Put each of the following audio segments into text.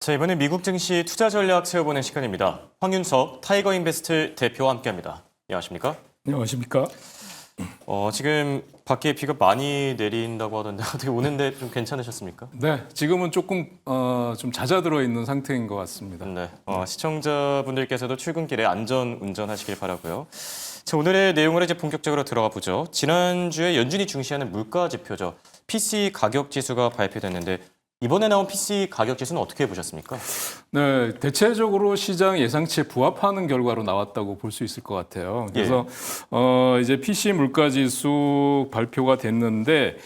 자, 이번엔 미국 증시 투자 전략 세워보는 시간입니다. 황윤석 타이거 인베스트 대표와 함께합니다. 안녕하십니까? 안녕하십니까? 지금 밖에 비가 많이 내린다고 하던데 어떻게 오는데 좀 괜찮으셨습니까? 네, 지금은 조금 좀 잦아들어 있는 상태인 것 같습니다. 네, 시청자분들께서도 출근길에 안전 운전하시길 바라고요. 자, 오늘의 내용을 이제 본격적으로 들어가 보죠. 지난주에 연준이 중시하는 물가 지표죠. PCE 가격 지수가 발표됐는데 이번에 나온 PCE 가격 지수는 어떻게 보셨습니까? 네, 대체적으로 시장 예상치에 부합하는 결과로 나왔다고 볼 수 있을 것 같아요. 그래서 이제 PCE 물가지수 발표가 됐는데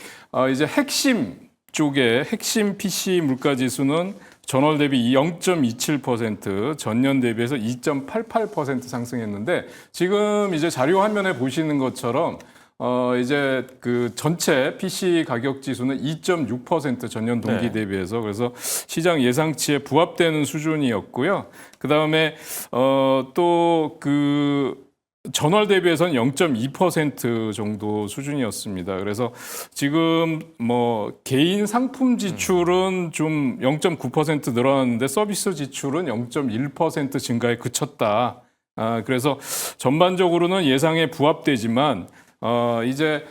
이제 핵심 쪽에 핵심 PCE 물가지수는 전월 대비 0.27%, 전년 대비해서 2.88% 상승했는데 지금 이제 자료 화면에 보시는 것처럼 이제 그 전체 PC 가격 지수는 2.6% 전년 동기 대비해서 그래서 시장 예상치에 부합되는 수준이었고요. 그다음에 또 그 전월 대비해서는 0.2% 정도 수준이었습니다. 그래서 지금 뭐 개인 상품 지출은 좀 0.9% 늘어났는데 서비스 지출은 0.1% 증가에 그쳤다. 그래서 전반적으로는 예상에 부합되지만 이제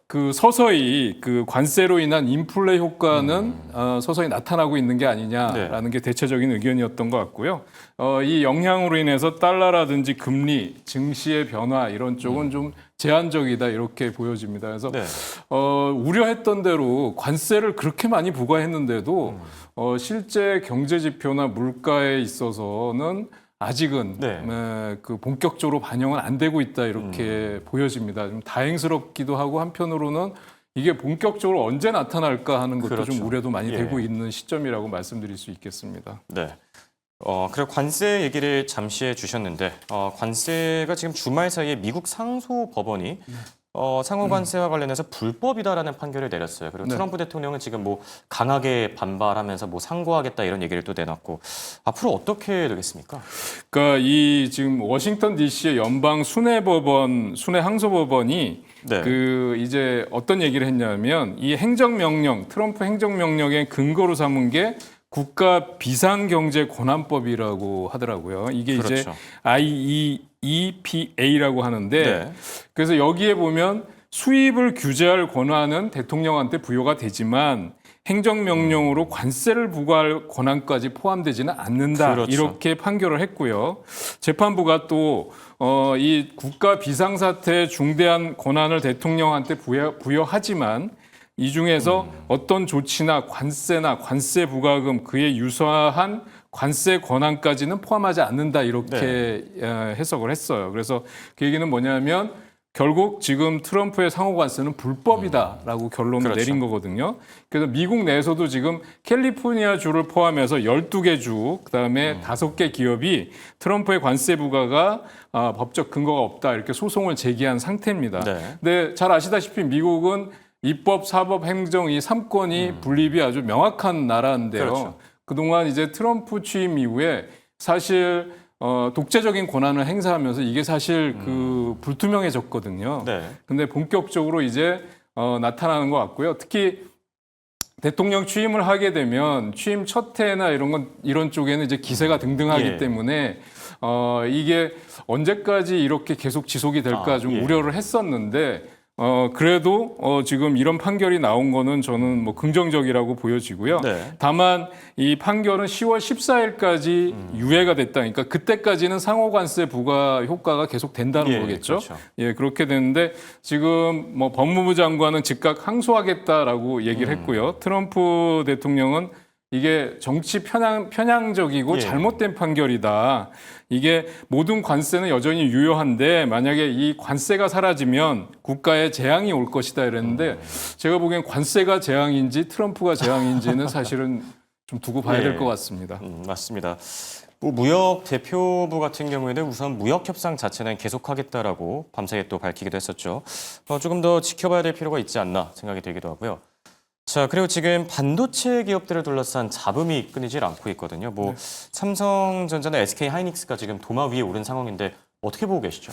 그 서서히 그 관세로 인한 인플레 효과는 서서히 나타나고 있는 게 아니냐라는 게 대체적인 의견이었던 것 같고요. 이 영향으로 인해서 달러라든지 금리, 증시의 변화 이런 쪽은 좀 제한적이다 이렇게 보여집니다. 그래서 우려했던 대로 관세를 그렇게 많이 부과했는데도 실제 경제 지표나 물가에 있어서는 아직은 그 본격적으로 반영은 안 되고 있다 이렇게 보여집니다. 좀 다행스럽기도 하고 한편으로는 이게 본격적으로 언제 나타날까 하는 것도 좀 우려도 많이 되고 있는 시점이라고 말씀드릴 수 있겠습니다. 네. 그리고 관세 얘기를 잠시 해주셨는데 관세가 지금 주말 사이에 미국 상소법원이 상호 관세와 관련해서 불법이다라는 판결을 내렸어요. 그리고 트럼프 대통령은 지금 뭐 강하게 반발하면서 뭐 상고하겠다 이런 얘기를 또 내놨고 앞으로 어떻게 되겠습니까? 그러니까 이 지금 워싱턴 D.C.의 연방 순회법원, 순회항소법원이 그 이제 어떤 얘기를 했냐면 이 행정명령, 트럼프 행정명령의 근거로 삼은 게 국가 비상경제권한법이라고 하더라고요. 이게 이제 IEEPA라고 하는데 그래서 여기에 보면 수입을 규제할 권한은 대통령한테 부여가 되지만 행정명령으로 관세를 부과할 권한까지 포함되지는 않는다. 이렇게 판결을 했고요. 재판부가 또 이 국가 비상사태에 중대한 권한을 대통령한테 부여하지만 이 중에서 어떤 조치나 관세나 관세 부과금 그에 유사한 관세 권한까지는 포함하지 않는다 이렇게 해석을 했어요. 그래서 그 얘기는 뭐냐면 결국 지금 트럼프의 상호 관세는 불법이다라고 결론을 내린 거거든요. 그래서 미국 내에서도 지금 캘리포니아 주를 포함해서 12개 주, 그다음에 5개 기업이 트럼프의 관세 부과가 법적 근거가 없다 이렇게 소송을 제기한 상태입니다. 근데 잘 아시다시피 미국은 입법, 사법, 행정 이 3권이 분립이 아주 명확한 나라인데요. 그동안 이제 트럼프 취임 이후에 사실 독재적인 권한을 행사하면서 이게 사실 그 불투명해졌거든요. 근데 본격적으로 이제 나타나는 것 같고요. 특히 대통령 취임을 하게 되면 취임 첫 해나 이런 쪽에는 이제 기세가 등등하기 때문에 이게 언제까지 이렇게 계속 지속이 될까 좀 우려를 했었는데 그래도 지금 이런 판결이 나온 거는 저는 뭐 긍정적이라고 보여지고요. 다만 이 판결은 10월 14일까지 유예가 됐다. 그러니까 그때까지는 상호관세 부과 효과가 계속 된다는 거겠죠. 예, 그렇게 되는데 지금 뭐 법무부 장관은 즉각 항소하겠다라고 얘기를 했고요. 트럼프 대통령은 이게 정치 편향적이고 잘못된 판결이다. 이게 모든 관세는 여전히 유효한데 만약에 이 관세가 사라지면 국가에 재앙이 올 것이다 이랬는데 제가 보기엔 관세가 재앙인지 트럼프가 재앙인지는 사실은 좀 두고 봐야 될 것 같습니다. 맞습니다. 뭐 무역 대표부 같은 경우에는 우선 무역 협상 자체는 계속하겠다라고 밤새 또 밝히기도 했었죠. 조금 더 지켜봐야 될 필요가 있지 않나 생각이 들기도 하고요. 자, 그리고 지금 반도체 기업들을 둘러싼 잡음이 끊이질 않고 있거든요. 뭐 삼성전자나 SK 하이닉스가 지금 도마 위에 오른 상황인데 어떻게 보고 계시죠?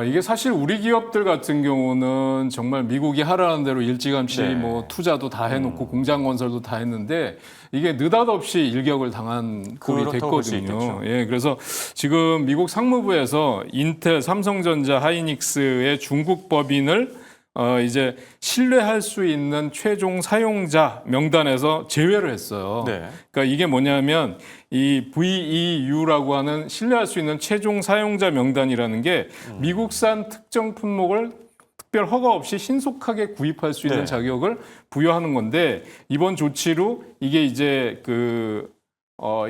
이게 사실 우리 기업들 같은 경우는 정말 미국이 하라는 대로 일찌감치 네. 뭐 투자도 다 해놓고 공장 건설도 다 했는데 이게 느닷없이 일격을 당한 꼴이 그렇다고 볼수 됐거든요. 있겠죠. 예, 그래서 지금 미국 상무부에서 인텔, 삼성전자, 하이닉스의 중국 법인을 이제 신뢰할 수 있는 최종 사용자 명단에서 제외를 했어요. 네. 그러니까 이게 뭐냐면 이 VEU라고 하는 신뢰할 수 있는 최종 사용자 명단이라는 게 미국산 특정 품목을 특별 허가 없이 신속하게 구입할 수 있는 네. 자격을 부여하는 건데 이번 조치로 이게 이제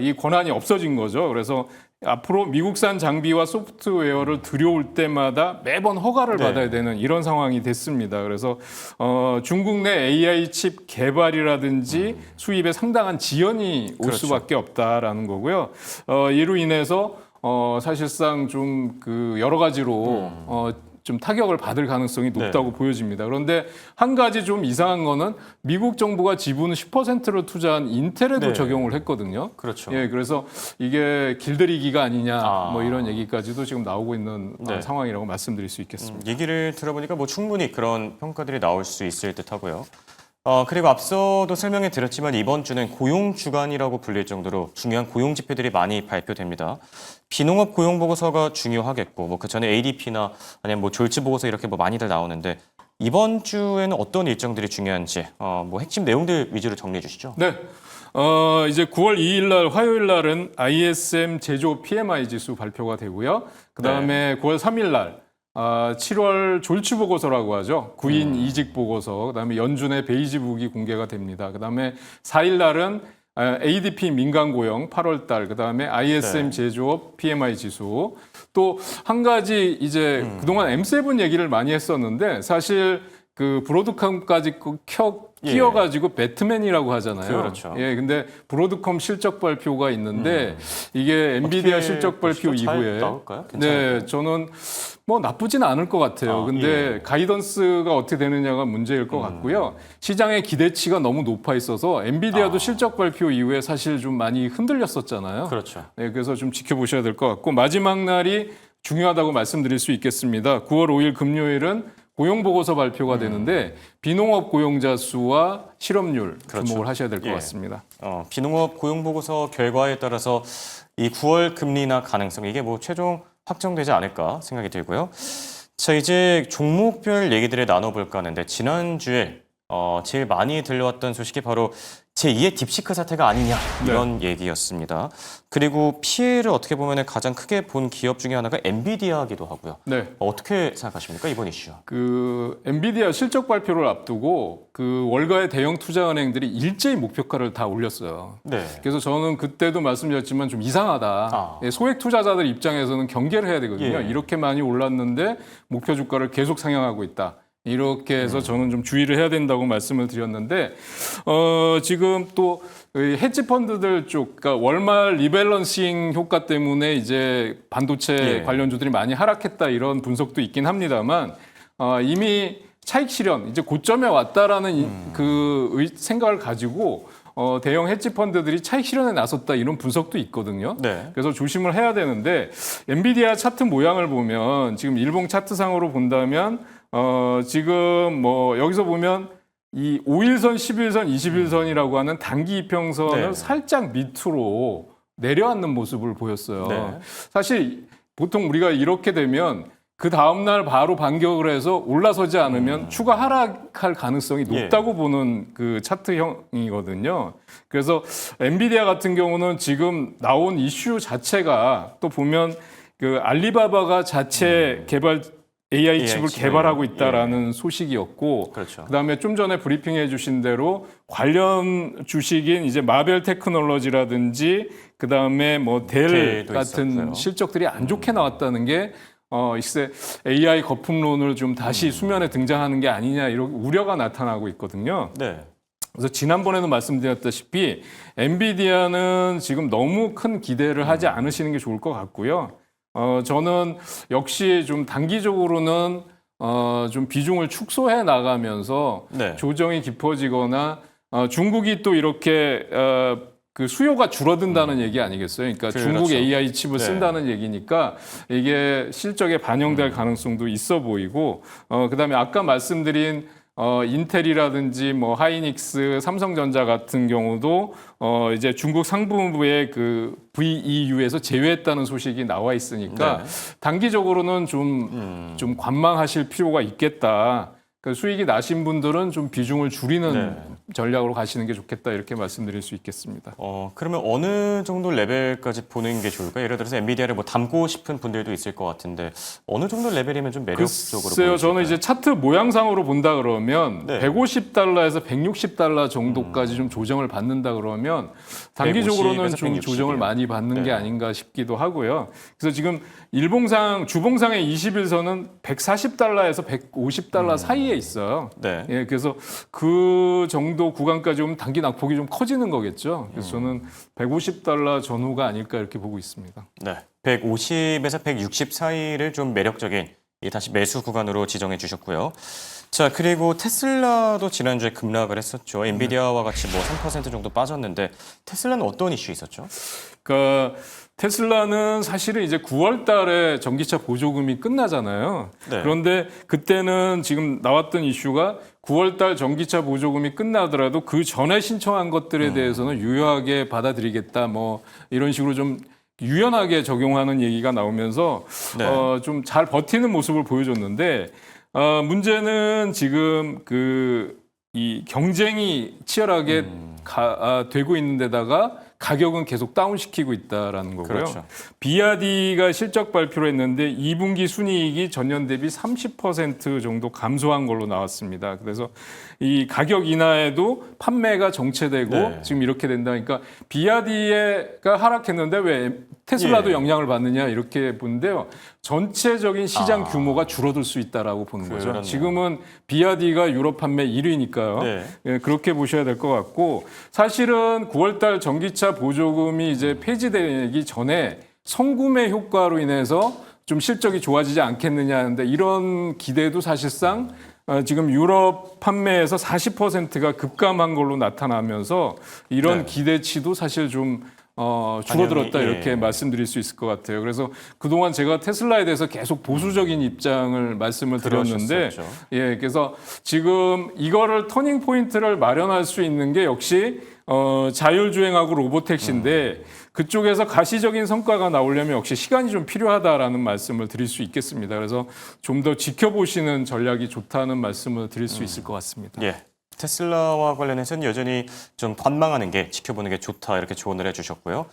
이 권한이 없어진 거죠. 그래서 앞으로 미국산 장비와 소프트웨어를 들여올 때마다 매번 허가를 네. 받아야 되는 이런 상황이 됐습니다. 그래서 중국 내 AI 칩 개발이라든지 수입에 상당한 지연이 올 그렇죠. 수밖에 없다라는 거고요. 이로 인해서 사실상 좀 여러 가지로 좀 타격을 받을 가능성이 높다고 보여집니다. 그런데 한 가지 좀 이상한 거는 미국 정부가 지분 10%를 투자한 인텔에도 네. 적용을 했거든요. 그렇죠. 예, 그래서 이게 길들이기가 아니냐 아. 뭐 이런 얘기까지도 지금 나오고 있는 네. 상황이라고 말씀드릴 수 있겠습니다. 얘기를 들어보니까 뭐 충분히 그런 평가들이 나올 수 있을 듯하고요. 그리고 앞서도 설명해 드렸지만 이번 주는 고용 주간이라고 불릴 정도로 중요한 고용 지표들이 많이 발표됩니다. 비농업 고용 보고서가 중요하겠고, 뭐 그 전에 ADP나 아니면 뭐 졸지 보고서 이렇게 뭐 많이들 나오는데 이번 주에는 어떤 일정들이 중요한지 뭐 핵심 내용들 위주로 정리해 주시죠. 네. 이제 9월 2일 날 화요일 날은 ISM 제조 PMI 지수 발표가 되고요. 그다음에 9월 3일 날 7월 졸지 보고서라고 하죠. 구인 이직 보고서, 그다음에 연준의 베이지 북이 공개가 됩니다. 그다음에 4일 날은 ADP 민간 고용 8월 달, 그다음에 ISM 네. 제조업 PMI 지수. 또 한 가지 이제 그동안 M7 얘기를 많이 했었는데 사실 브로드컴까지 끼어가지고 배트맨이라고 하잖아요. 그렇죠. 예, 근데 브로드컴 실적 발표가 있는데 이게 엔비디아 실적 발표 이후에 나올까요? 네, 저는 뭐 나쁘진 않을 것 같아요. 근데 예. 가이던스가 어떻게 되느냐가 문제일 것 같고요. 시장의 기대치가 너무 높아 있어서 엔비디아도 실적 발표 이후에 사실 좀 많이 흔들렸었잖아요. 그렇죠. 네, 그래서 좀 지켜보셔야 될 것 같고 마지막 날이 중요하다고 말씀드릴 수 있겠습니다. 9월 5일 금요일은 고용보고서 발표가 되는데 비농업 고용자 수와 실업률 그렇죠. 주목을 하셔야 될 것 예. 같습니다. 비농업 고용 보고서 결과에 따라서 이 9월 금리 인하 가능성 이게 뭐 최종 확정되지 않을까 생각이 들고요. 자, 이제 종목별 얘기들을 나눠볼까 하는데 지난주에 제일 많이 들려왔던 소식이 바로 제2의 딥시크 사태가 아니냐 이런 얘기였습니다. 그리고 피해를 어떻게 보면 가장 크게 본 기업 중에 하나가 엔비디아이기도 하고요. 네. 어떻게 생각하십니까 이번 이슈? 엔비디아 실적 발표를 앞두고 월가의 대형 투자은행들이 일제히 목표가를 다 올렸어요. 네. 그래서 저는 그때도 말씀드렸지만 좀 이상하다. 예, 소액 투자자들 입장에서는 경계를 해야 되거든요. 예. 이렇게 많이 올랐는데 목표 주가를 계속 상향하고 있다. 이렇게 해서 저는 좀 주의를 해야 된다고 말씀을 드렸는데 지금 또 헤지 펀드들 쪽, 그러니까 월말 리밸런싱 효과 때문에 이제 반도체 예. 관련주들이 많이 하락했다 이런 분석도 있긴 합니다만 이미 차익 실현 이제 고점에 왔다라는 생각을 가지고 대형 헤지 펀드들이 차익 실현에 나섰다 이런 분석도 있거든요. 네. 그래서 조심을 해야 되는데 엔비디아 차트 모양을 보면 지금 일봉 차트상으로 본다면 지금 뭐 여기서 보면 이 5일선, 10일선, 20일선이라고 하는 단기 이평선을 네. 살짝 밑으로 내려앉는 모습을 보였어요. 네. 사실 보통 우리가 이렇게 되면 그 다음날 바로 반격을 해서 올라서지 않으면 추가 하락할 가능성이 높다고 보는 차트형이거든요. 그래서 엔비디아 같은 경우는 지금 나온 이슈 자체가 또 보면 알리바바가 자체 개발 AI 칩을 개발하고 있다라는 소식이었고, 그렇죠. 그다음에 좀 전에 브리핑해 주신 대로 관련 주식인 이제 마벨 테크놀로지라든지 그다음에 뭐 델 델도 같은 있었고요. 실적들이 안 좋게 나왔다는 게 글쎄 AI 거품론을 좀 다시 수면에 등장하는 게 아니냐 이런 우려가 나타나고 있거든요. 네. 그래서 지난번에도 말씀드렸다시피 엔비디아는 지금 너무 큰 기대를 하지 않으시는 게 좋을 것 같고요. 저는 역시 좀 단기적으로는 좀 비중을 축소해 나가면서 네. 조정이 깊어지거나 중국이 또 이렇게 그 수요가 줄어든다는 얘기 아니겠어요? 그러니까 중국 그렇죠. AI 칩을 네. 쓴다는 얘기니까 이게 실적에 반영될 가능성도 있어 보이고, 그다음에 아까 말씀드린 인텔이라든지 뭐 하이닉스, 삼성전자 같은 경우도 이제 중국 상무부의 그 VEU에서 제외했다는 소식이 나와 있으니까 네. 단기적으로는 좀 관망하실 필요가 있겠다. 그 수익이 나신 분들은 좀 비중을 줄이는 네. 전략으로 가시는 게 좋겠다 이렇게 말씀드릴 수 있겠습니다. 그러면 어느 정도 레벨까지 보는 게 좋을까요? 예를 들어서 엔비디아를 뭐 담고 싶은 분들도 있을 것 같은데 어느 정도 레벨이면 좀 매력적으로 글쎄요, 보일까요? 저는 이제 차트 모양상으로 본다 그러면 네. 150달러에서 160달러 정도까지 좀 조정을 받는다 그러면 단기적으로는 150에서 좀 160이요. 조정을 많이 받는 네. 게 아닌가 싶기도 하고요. 그래서 지금 일봉상 주봉상의 20일선은 140달러에서 150달러 사이에 있어요. 네. 예, 그래서 그 정도 구간까지 오면 단기 낙폭이 좀 커지는 거겠죠. 그래서 저는 150달러 전후가 아닐까 이렇게 보고 있습니다. 네. 150에서 160 사이를 좀 매력적인 다시 매수 구간으로 지정해 주셨고요. 자, 그리고 테슬라도 지난주에 급락을 했었죠. 엔비디아와 같이 뭐 3% 정도 빠졌는데 테슬라는 어떤 이슈 있었죠? 그러니까 테슬라는 사실은 이제 9월 달에 전기차 보조금이 끝나잖아요. 네. 그런데 그때는 지금 나왔던 이슈가 9월 달 전기차 보조금이 끝나더라도 그 전에 신청한 것들에 대해서는 유효하게 받아들이겠다. 뭐 이런 식으로 좀 유연하게 적용하는 얘기가 나오면서 네. 좀 잘 버티는 모습을 보여줬는데 문제는 지금 이 경쟁이 치열하게 되고 있는 데다가 가격은 계속 다운시키고 있다라는 거고요. 그렇죠. 비아디가 실적 발표를 했는데 2분기 순이익이 전년 대비 30% 정도 감소한 걸로 나왔습니다. 그래서 이 가격 인하에도 판매가 정체되고 네. 지금 이렇게 된다니까 비아디가 하락했는데 왜 테슬라도 예. 영향을 받느냐 이렇게 보는데요. 전체적인 시장 규모가 줄어들 수 있다라고 보는 거죠. 그렇네요. 지금은 비아디가 유럽 판매 1위니까요. 네. 예, 그렇게 보셔야 될 것 같고 사실은 9월달 전기차 보조금이 이제 폐지되기 전에 성구매 효과로 인해서 좀 실적이 좋아지지 않겠느냐 하는데 이런 기대도 사실상 지금 유럽 판매에서 40%가 급감한 걸로 나타나면서 이런 네. 기대치도 사실 좀 줄어들었다 반영이, 이렇게 예. 말씀드릴 수 있을 것 같아요. 그래서 그동안 제가 테슬라에 대해서 계속 보수적인 입장을 말씀을 드렸는데 그러셨었죠. 예, 그래서 지금 이거를 터닝 포인트를 마련할 수 있는 게 역시 자율주행하고 로보택시인데 그쪽에서 가시적인 성과가 나오려면 역시 시간이 좀 필요하다라는 말씀을 드릴 수 있겠습니다. 그래서 좀 더 지켜보시는 전략이 좋다는 말씀을 드릴 수 있을 것 같습니다. 예. 테슬라와 관련해서는 여전히 좀 관망하는 게 지켜보는 게 좋다 이렇게 조언을 해주셨고요.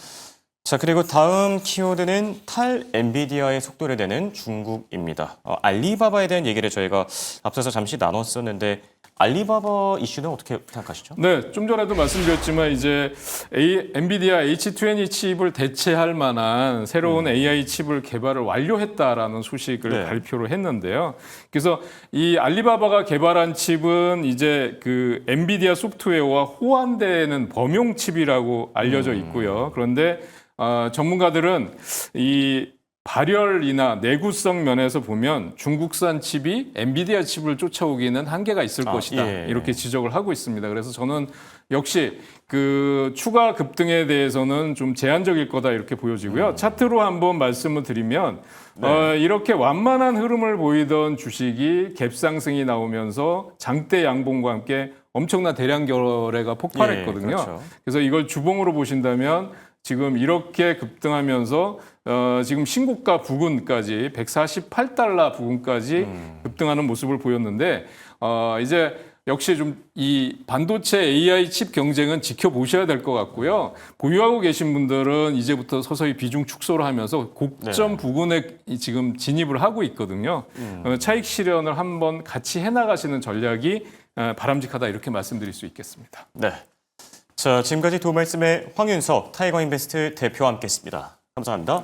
자, 그리고 다음 키워드는 탈 엔비디아의 속도를 내는 중국입니다. 알리바바에 대한 얘기를 저희가 앞서서 잠시 나눴었는데 알리바바 이슈는 어떻게 생각하시죠? 네, 좀 전에도 말씀드렸지만 이제 엔비디아 H20 칩을 대체할 만한 새로운 AI 칩을 개발을 완료했다라는 소식을 네. 발표를 했는데요. 그래서 이 알리바바가 개발한 칩은 이제 그 엔비디아 소프트웨어와 호환되는 범용 칩이라고 알려져 있고요. 그런데 전문가들은 이 발열이나 내구성 면에서 보면 중국산 칩이 엔비디아 칩을 쫓아오기는 한계가 있을 것이다. 예. 이렇게 지적을 하고 있습니다. 그래서 저는 역시 그 추가 급등에 대해서는 좀 제한적일 거다 이렇게 보여지고요. 차트로 한번 말씀을 드리면 이렇게 완만한 흐름을 보이던 주식이 갭상승이 나오면서 장대 양봉과 함께 엄청난 대량 거래가 폭발했거든요. 예, 그렇죠. 그래서 이걸 주봉으로 보신다면 지금 이렇게 급등하면서 지금 신고가 부근까지 148달러 부근까지 급등하는 모습을 보였는데 이제 역시 좀 이 반도체 AI 칩 경쟁은 지켜보셔야 될 것 같고요. 보유하고 계신 분들은 이제부터 서서히 비중 축소를 하면서 고점 부근에 지금 진입을 하고 있거든요. 차익 실현을 한번 같이 해나가시는 전략이 바람직하다 이렇게 말씀드릴 수 있겠습니다. 네. 자, 지금까지 두 말씀의 황윤석 타이거인베스트 대표와 함께했습니다. 감사합니다.